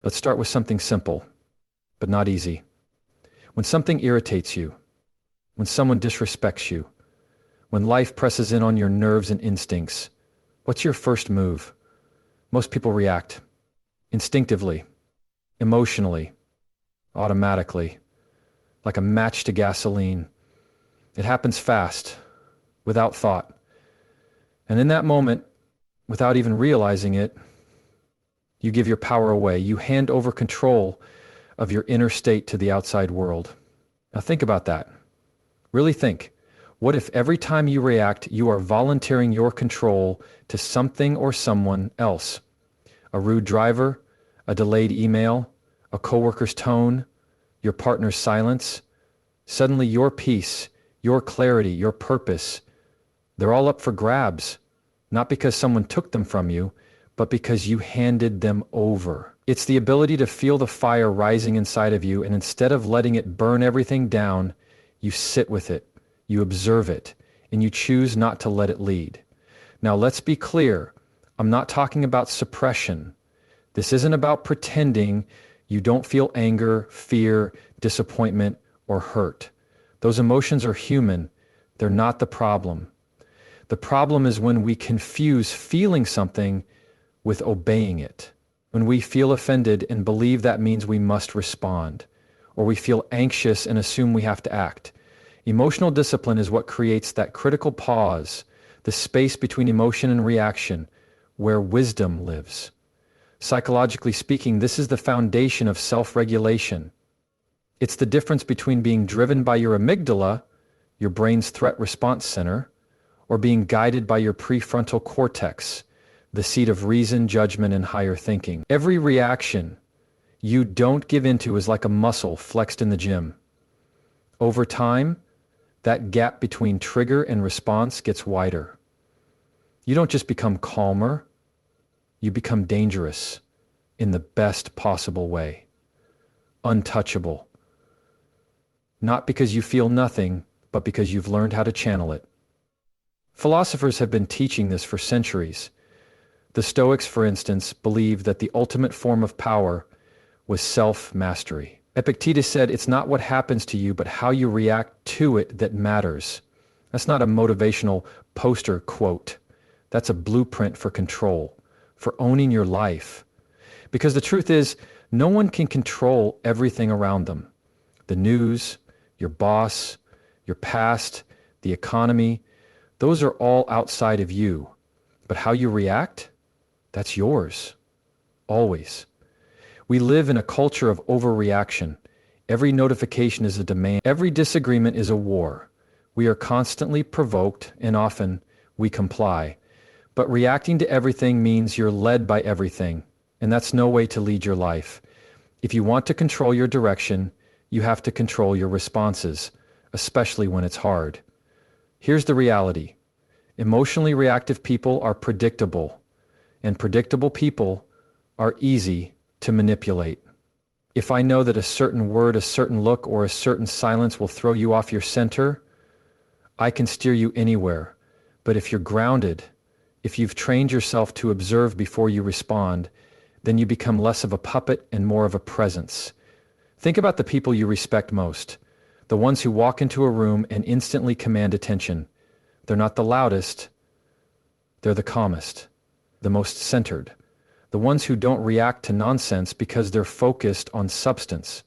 Let's start with something simple, but not easy. When something irritates you, when someone disrespects you, when life presses in on your nerves and instincts, what's your first move? Most people react instinctively, emotionally, automatically, like a match to gasoline. It happens fast, without thought. And in that moment, without even realizing it, you give your power away. You hand over control of your inner state to the outside world. Now think about that. Really think. What if every time you react, you are volunteering your control to something or someone else? A rude driver, a delayed email, a coworker's tone, your partner's silence. Suddenly your peace, your clarity, your purpose, they're all up for grabs. Not because someone took them from you, but because you handed them over. It's the ability to feel the fire rising inside of you, and instead of letting it burn everything down, you sit with it, you observe it, and you choose not to let it lead. Now let's be clear, I'm not talking about suppression. This isn't about pretending you don't feel anger, fear, disappointment, or hurt. Those emotions are human. They're not the problem. The problem is when we confuse feeling something with obeying it. When we feel offended and believe that means we must respond, or we feel anxious and assume we have to act. Emotional discipline is what creates that critical pause, the space between emotion and reaction, where wisdom lives. Psychologically speaking, this is the foundation of self-regulation. It's the difference between being driven by your amygdala, your brain's threat response center, or being guided by your prefrontal cortex, the seat of reason, judgment, and higher thinking. Every reaction you don't give into is like a muscle flexed in the gym. Over time, that gap between trigger and response gets wider. You don't just become calmer, you become dangerous in the best possible way. Untouchable. Not because you feel nothing, but because you've learned how to channel it. Philosophers have been teaching this for centuries. The Stoics, for instance, believed that the ultimate form of power was self-mastery. Epictetus said, it's not what happens to you, but how you react to it that matters. That's not a motivational poster quote. That's a blueprint for control, for owning your life. Because the truth is, no one can control everything around them. The news, your boss, your past, the economy, those are all outside of you. But how you react? That's yours. Always. We live in a culture of overreaction. Every notification is a demand. Every disagreement is a war. We are constantly provoked, and often we comply. But reacting to everything means you're led by everything, and that's no way to lead your life. If you want to control your direction, you have to control your responses, especially when it's hard. Here's the reality. Emotionally reactive people are predictable, and predictable people are easy to manipulate. If I know that a certain word, a certain look, or a certain silence will throw you off your center, I can steer you anywhere. But if you're grounded, if you've trained yourself to observe before you respond, then you become less of a puppet and more of a presence. Think about the people you respect most, the ones who walk into a room and instantly command attention. They're not the loudest, they're the calmest, the most centered, the ones who don't react to nonsense because they're focused on substance.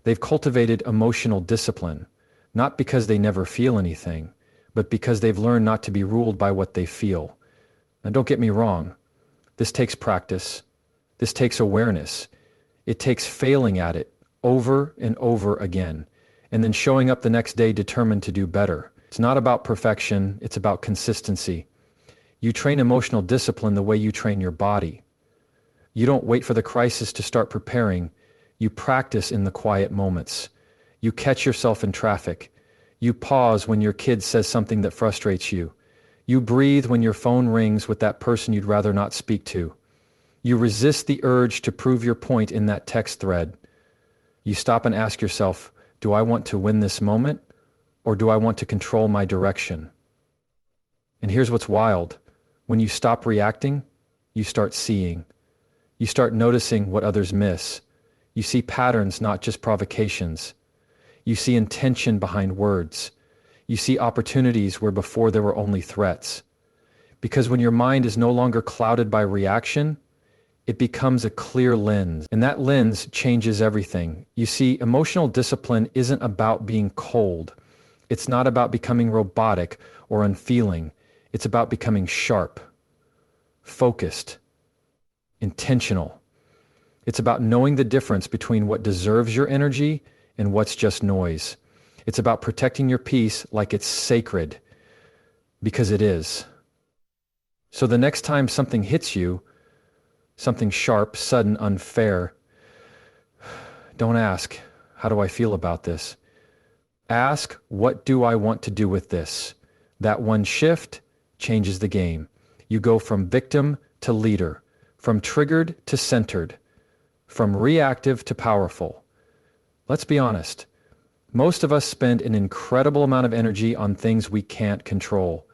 They've cultivated emotional discipline, not because they never feel anything, but because they've learned not to be ruled by what they feel. Now don't get me wrong, this takes practice, this takes awareness, it takes failing at it over and over again, and then showing up the next day determined to do better. It's not about perfection, it's about consistency. You train emotional discipline the way you train your body. You don't wait for the crisis to start preparing, you practice in the quiet moments. You catch yourself in traffic. You pause when your kid says something that frustrates you. You breathe when your phone rings with that person you'd rather not speak to. You resist the urge to prove your point in that text thread. You stop and ask yourself, do I want to win this moment, or do I want to control my direction? And here's what's wild. When you stop reacting, you start seeing. You start noticing what others miss. You see patterns, not just provocations. You see intention behind words. You see opportunities where before there were only threats. Because when your mind is no longer clouded by reaction, it becomes a clear lens, and that lens changes everything. You see, emotional discipline isn't about being cold. It's not about becoming robotic or unfeeling. It's about becoming sharp, focused, intentional. It's about knowing the difference between what deserves your energy and what's just noise. It's about protecting your peace like it's sacred, because it is. So the next time something hits you, something sharp, sudden, unfair, don't ask, how do I feel about this? Ask, what do I want to do with this? That one shift changes the game. You go from victim to leader, from triggered to centered, from reactive to powerful. Let's be honest. Most of us spend an incredible amount of energy on things we can't control.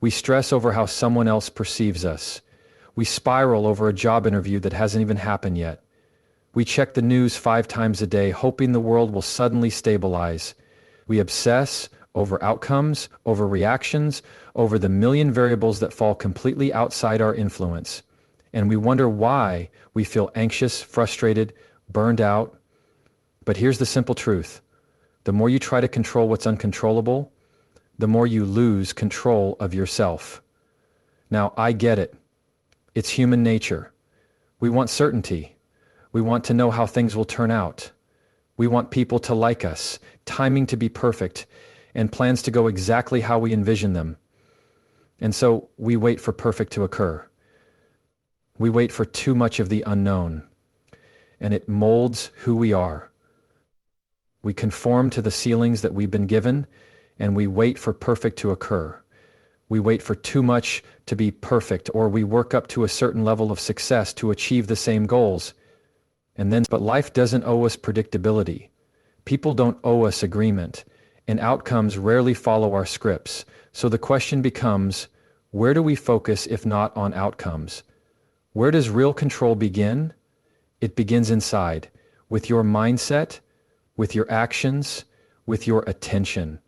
We stress over how someone else perceives us. We spiral over a job interview that hasn't even happened yet. We check the news 5 times a day, hoping the world will suddenly stabilize. We obsess over outcomes, over reactions, over the million variables that fall completely outside our influence. And we wonder why we feel anxious, frustrated, burned out. But here's the simple truth. The more you try to control what's uncontrollable, the more you lose control of yourself. Now, I get it. It's human nature. We want certainty. We want to know how things will turn out. We want people to like us, timing to be perfect, and plans to go exactly how we envision them. And so we wait for perfect to occur. We wait for too much of the unknown, and it molds who we are. We conform to the ceilings that we've been given, and we wait for perfect to occur. We wait for too much to be perfect, or we work up to a certain level of success to achieve the same goals. But life doesn't owe us predictability. People don't owe us agreement, and outcomes rarely follow our scripts. So the question becomes, where do we focus if not on outcomes? Where does real control begin? It begins inside, with your mindset, with your actions, with your attention.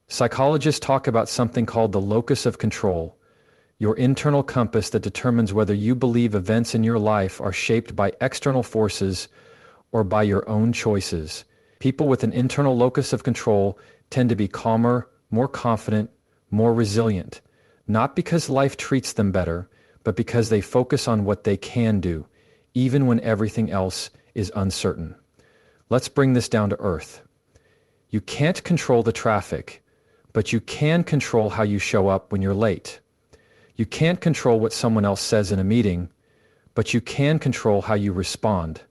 Psychologists talk about something called the locus of control, your internal compass that determines whether you believe events in your life are shaped by external forces or by your own choices. People with an internal locus of control tend to be calmer, more confident, more resilient, not because life treats them better, but because they focus on what they can do, even when everything else is uncertain. Let's bring this down to earth. You can't control the traffic, but you can control how you show up when you're late. You can't control what someone else says in a meeting, but you can control how you respond.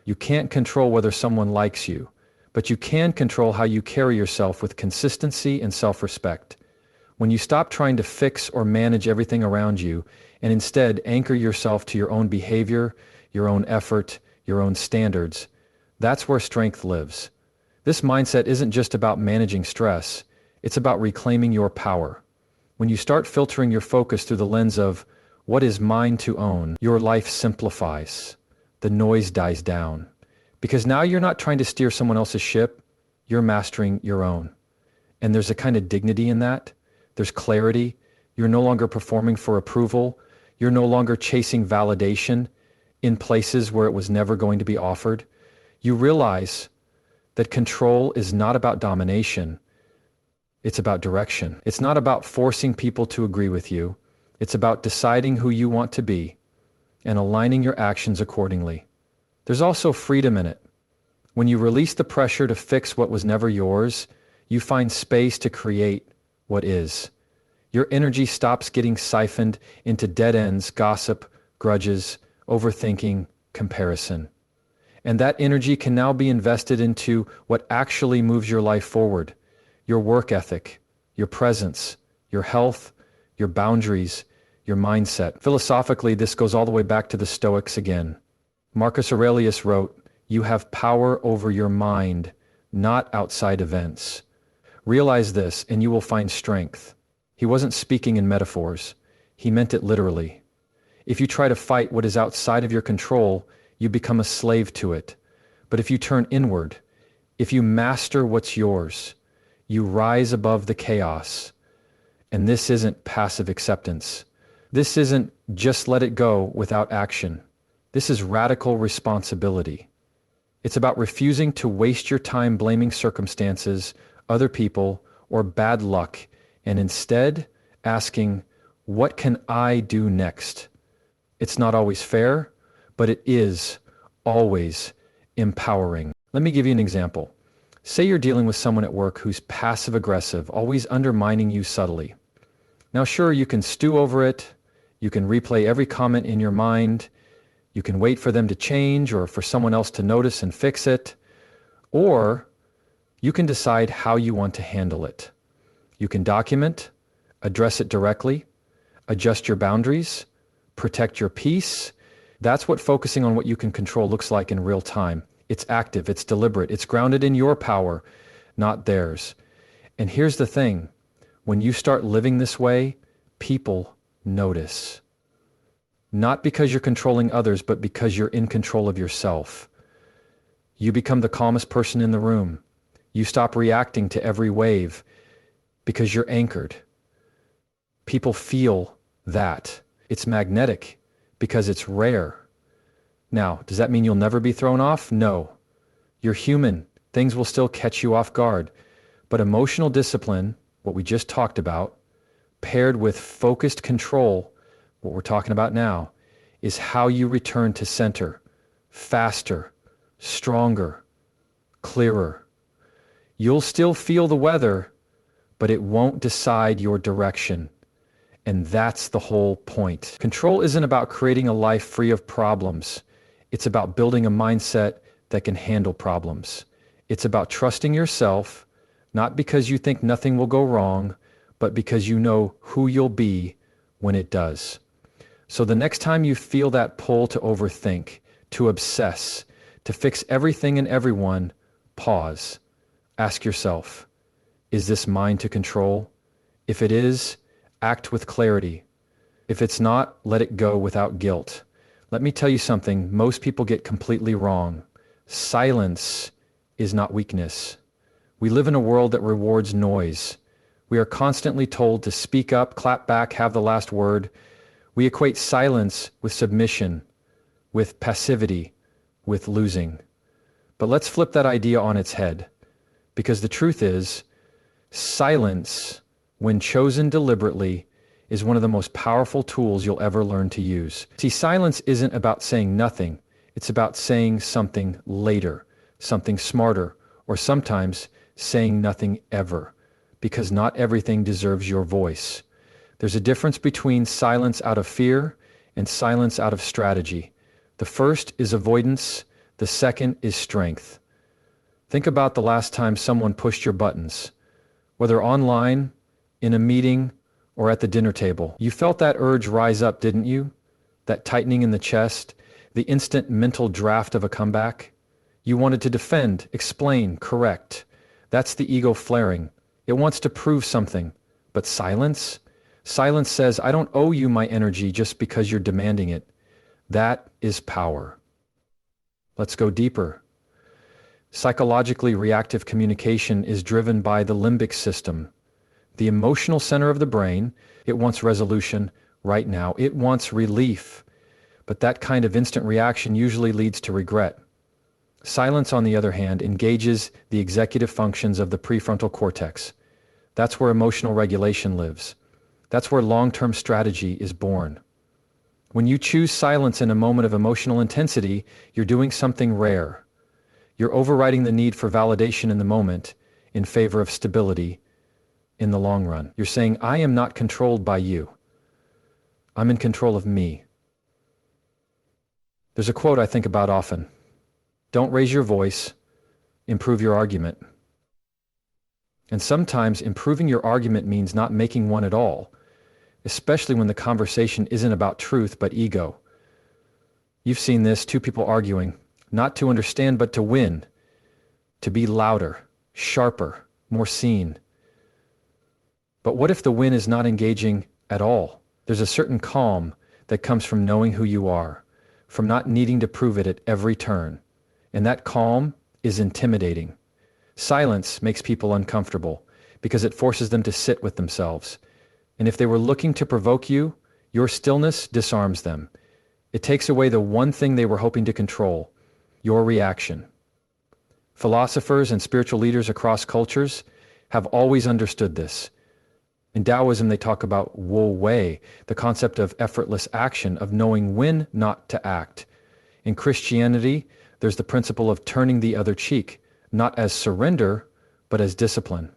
You can't control whether someone likes you, but you can control how you carry yourself with consistency and self-respect. When you stop trying to fix or manage everything around you, and instead anchor yourself to your own behavior, your own effort, your own standards, that's where strength lives. This mindset isn't just about managing stress, it's about reclaiming your power. When you start filtering your focus through the lens of what is mine to own, your life simplifies. The noise dies down. Because now you're not trying to steer someone else's ship, you're mastering your own. And there's a kind of dignity in that. There's clarity. You're no longer performing for approval. You're no longer chasing validation in places where it was never going to be offered. You realize that control is not about domination. It's about direction. It's not about forcing people to agree with you. It's about deciding who you want to be and aligning your actions accordingly. There's also freedom in it. When you release the pressure to fix what was never yours, you find space to create what is. Your energy stops getting siphoned into dead ends, gossip, grudges, overthinking, comparison. And that energy can now be invested into what actually moves your life forward. Your work ethic, your presence, your health, your boundaries, your mindset. Philosophically, this goes all the way back to the Stoics again. Marcus Aurelius wrote, "You have power over your mind, not outside events." Realize this and you will find strength. He wasn't speaking in metaphors. He meant it literally. If you try to fight what is outside of your control, you become a slave to it. But if you turn inward, if you master what's yours, you rise above the chaos. And this isn't passive acceptance. This isn't just let it go without action. This is radical responsibility. It's about refusing to waste your time blaming circumstances, other people, or bad luck, and instead asking, what can I do next? It's not always fair, but it is always empowering. Let me give you an example. Say you're dealing with someone at work who's passive-aggressive, always undermining you subtly. Now, sure, you can stew over it. You can replay every comment in your mind. You can wait for them to change or for someone else to notice and fix it. Or you can decide how you want to handle it. You can document, address it directly, adjust your boundaries, protect your peace. That's what focusing on what you can control looks like in real time. It's active, it's deliberate, it's grounded in your power, not theirs. And here's the thing, when you start living this way, people notice. Not because you're controlling others, but because you're in control of yourself. You become the calmest person in the room. You stop reacting to every wave because you're anchored. People feel that. It's magnetic because it's rare. Now, does that mean you'll never be thrown off? No. You're human. Things will still catch you off guard. But emotional discipline, what we just talked about, paired with focused control, what we're talking about now, is how you return to center, faster, stronger, clearer. You'll still feel the weather, but it won't decide your direction. And that's the whole point. Control isn't about creating a life free of problems. It's about building a mindset that can handle problems. It's about trusting yourself, not because you think nothing will go wrong, but because you know who you'll be when it does. So the next time you feel that pull to overthink, to obsess, to fix everything and everyone, pause. Ask yourself, is this mine to control? If it is, act with clarity. If it's not, let it go without guilt. Let me tell you something most people get completely wrong. Silence is not weakness. We live in a world that rewards noise. We are constantly told to speak up, clap back, have the last word. We equate silence with submission, with passivity, with losing. But let's flip that idea on its head. Because the truth is, silence, when chosen deliberately, is one of the most powerful tools you'll ever learn to use. See, silence isn't about saying nothing. It's about saying something later, something smarter, or sometimes saying nothing ever, because not everything deserves your voice. There's a difference between silence out of fear and silence out of strategy. The first is avoidance, the second is strength. Think about the last time someone pushed your buttons, whether online, in a meeting, or at the dinner table. You felt that urge rise up, didn't you? That tightening in the chest, the instant mental draft of a comeback. You wanted to defend, explain, correct. That's the ego flaring. It wants to prove something. But silence? Silence says, I don't owe you my energy just because you're demanding it. That is power. Let's go deeper. Psychologically reactive communication is driven by the limbic system. The emotional center of the brain. It wants resolution right now. It wants relief. But that kind of instant reaction usually leads to regret. Silence, on the other hand, engages the executive functions of the prefrontal cortex. That's where emotional regulation lives. That's where long-term strategy is born. When you choose silence in a moment of emotional intensity, you're doing something rare. You're overriding the need for validation in the moment in favor of stability in the long run. You're saying, I am not controlled by you. I'm in control of me. There's a quote I think about often. Don't raise your voice, improve your argument. And sometimes improving your argument means not making one at all, especially when the conversation isn't about truth but ego. You've seen this, two people arguing, not to understand but to win, to be louder, sharper, more seen. But what if the win is not engaging at all? There's a certain calm, that comes from knowing who you are, from not needing to prove it at every turn. And that calm is intimidating. Silence makes people uncomfortable because it forces them to sit with themselves. And if they were looking to provoke you, your stillness disarms them. It takes away the one thing they were hoping to control, your reaction. Philosophers and spiritual leaders across cultures have always understood this. In Taoism, they talk about Wu Wei, the concept of effortless action, of knowing when not to act. In Christianity, there's the principle of turning the other cheek, not as surrender, but as discipline.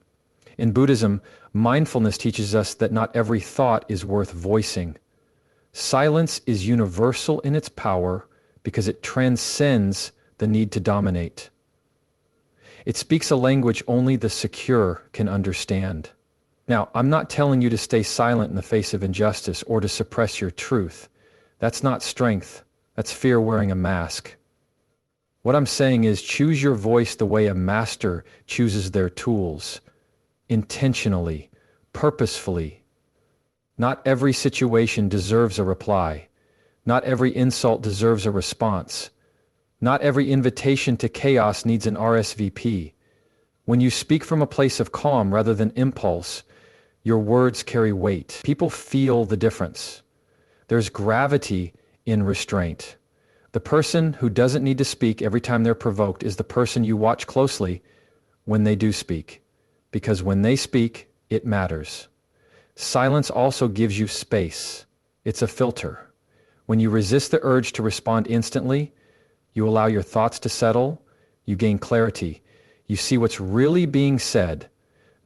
In Buddhism, mindfulness teaches us that not every thought is worth voicing. Silence is universal in its power because it transcends the need to dominate. It speaks a language only the secure can understand. Now, I'm not telling you to stay silent in the face of injustice or to suppress your truth. That's not strength. That's fear wearing a mask. What I'm saying is choose your voice the way a master chooses their tools. Intentionally, purposefully. Not every situation deserves a reply. Not every insult deserves a response. Not every invitation to chaos needs an RSVP. When you speak from a place of calm rather than impulse, your words carry weight. People feel the difference. There's gravity in restraint. The person who doesn't need to speak every time they're provoked is the person you watch closely when they do speak. Because when they speak, it matters. Silence also gives you space. It's a filter. When you resist the urge to respond instantly, you allow your thoughts to settle, you gain clarity. You see what's really being said,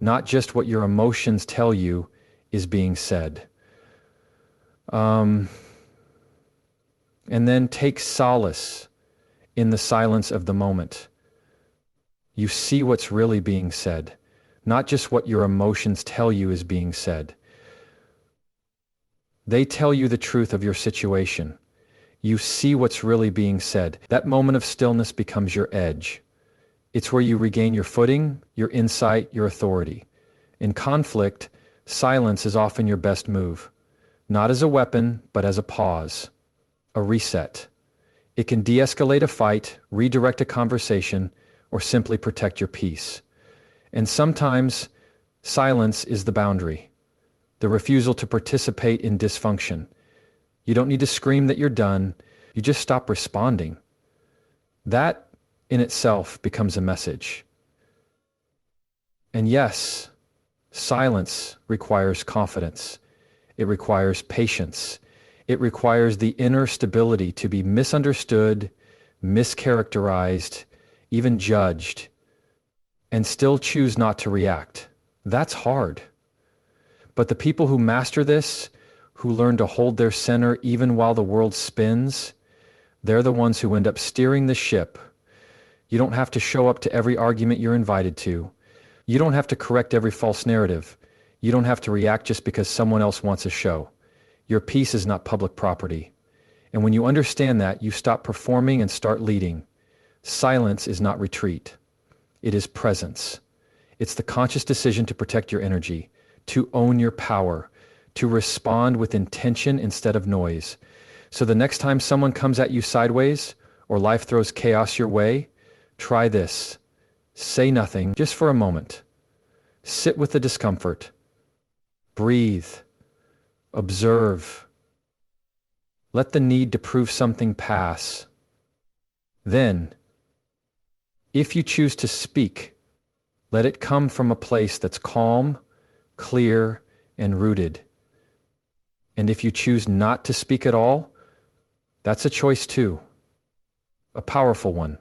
not just what your emotions tell you is being said. And then take solace in the silence of the moment. You see what's really being said, not just what your emotions tell you is being said. They tell you the truth of your situation. You see what's really being said. That moment of stillness becomes your edge. It's where you regain your footing, your insight, your authority. In conflict, silence is often your best move. Not as a weapon, but as a pause, a reset. It can de-escalate a fight, redirect a conversation, or simply protect your peace. And sometimes, silence is the boundary, the refusal to participate in dysfunction. You don't need to scream that you're done, you just stop responding. That in itself becomes a message. And yes, silence requires confidence. It requires patience. It requires the inner stability to be misunderstood, mischaracterized, even judged, and still choose not to react. That's hard. But the people who master this, who learn to hold their center even while the world spins, they're the ones who end up steering the ship. You don't have to show up to every argument you're invited to. You don't have to correct every false narrative. You don't have to react just because someone else wants a show. Your peace is not public property. And when you understand that, you stop performing and start leading. Silence is not retreat. It is presence. It's the conscious decision to protect your energy, to own your power, to respond with intention instead of noise. So the next time someone comes at you sideways or life throws chaos your way, try this. Say nothing just for a moment. Sit with the discomfort. Breathe. Observe. Let the need to prove something pass. Then, if you choose to speak, let it come from a place that's calm, clear, and rooted. And if you choose not to speak at all, that's a choice too, a powerful one.